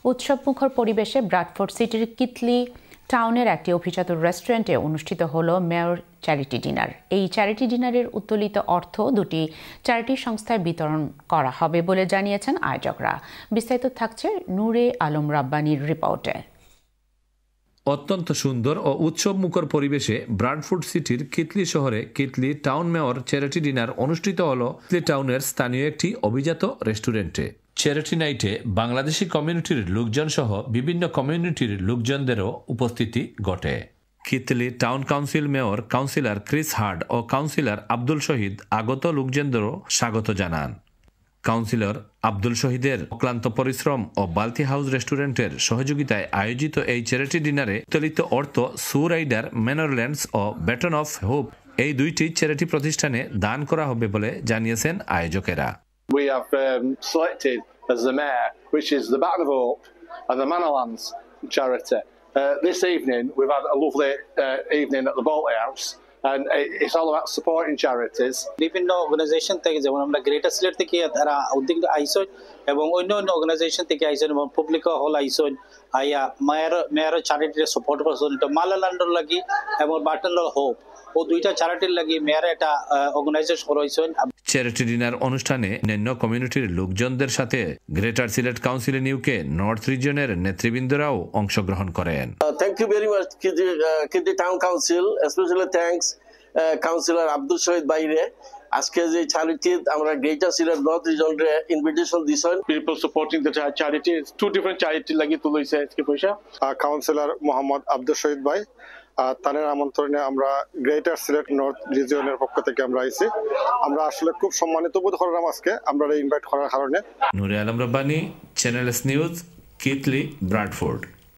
উৎসবমুখর পরিবেশে ব্রাডফোর্ড সিটির কিতলি টাউনের একটি অভিজাত রেস্টুরেন্টে অনুষ্ঠিত হলো মেয়র চ্যারিটি ডিনার। এই চ্যারিটি ডিনারের উত্তোলিত অর্থ দুটি চ্যারিটি সংস্থায় বিতরণ করা হবে বলে জানিয়েছেন আয়োজকরা। বিস্তারিত থাকছে নূরে আলম রাব্বানীর রিপোর্টে। অত্যন্ত সুন্দর ও উৎসবমুখর পরিবেশে ব্রাডফোর্ড সিটির কিতলি শহরে কিতলি টাউন মেয়র চ্যারিটি ডিনার অনুষ্ঠিত হলো কিতলি টাউনের স্থানীয় একটি অভিজাত রেস্টুরেন্টে। চ্যারিটি নাইটে বাংলাদেশি কমিউনিটির লোকজন সহ বিভিন্ন কমিউনিটির লোকজনদেরও উপস্থিতি ঘটে। Keighley Town Council mayor councillor Chris Hurd ও কাউন্সিলর আব্দুল শহীদ আগত লোকজনদেরও স্বাগত জানান। কাউন্সিলর আব্দুল শহীদের অক্লান্ত পরিশ্রম ও বালতি হাউস রেস্টুরেন্টের সহযোগিতায় আয়োজিত এই চ্যারিটি ডিনারে উত্তোলিত অর্থ সু রাইডার ম্যানরল্যান্ডস ও ব্যাটন অফ হোপ এই দুইটি চ্যারিটি প্রতিষ্ঠানে দান করা হবে বলে জানিয়েছেন আয়োজকেরা। We have selected as the mayor, which is the Baton of Hope and the Manorlands charity. This evening we've had a lovely evening at the Balti House. And it's all about supporting charities. বিভিন্ন organisation থেকে যেমন আমরা Greater Sylhet থেকে তারা উদ্যোগ আইসন এবং অন্য অন্য অর্গানাইজেশন থেকে আইসন এবং পাবলিক হল আইসন আইয়া মেয়র চ্যারিটির সাপোর্ট করছেন। এটা মালাল্যান্ডর লাগি এবং বাটন হোপ ও দুইটা চ্যারিটির লাগি মেয়র এটা অর্গানাইজেশন করাইছেন। চ্যারিটি ডিনার অনুষ্ঠানে অন্যান্য কমিউনিটির লোকজনদের সাথে Greater Sylhet Council UK North রিজিয়নের নেতৃবৃন্দরাও অংশগ্রহণ করেন। Thank you very much Keighley Town Council, specially thanks councillor Abdul Shahid বাইরে আজকে যে চ্যারিটি আমরা গ্রেটার সিলেট নর্থ রিজিয়নের ইনভিটেশন দিছেন। People supporting the charity, two different charity লাগি তুলইছে আজকে পয়সা। কাউন্সিলর মোহাম্মদ আব্দুল শহীদ ভাই তার আমন্ত্রণে আমরা গ্রেটার সিলেট নর্থ রিজিয়নের পক্ষ থেকে আমরা আইছি। আমরা আসলে খুব সম্মানিত বোধ করলাম আজকে আমরা ইনভাইট করার কারণে। Noore Alam Rabbani, Channel S News, Keighley, Bradford.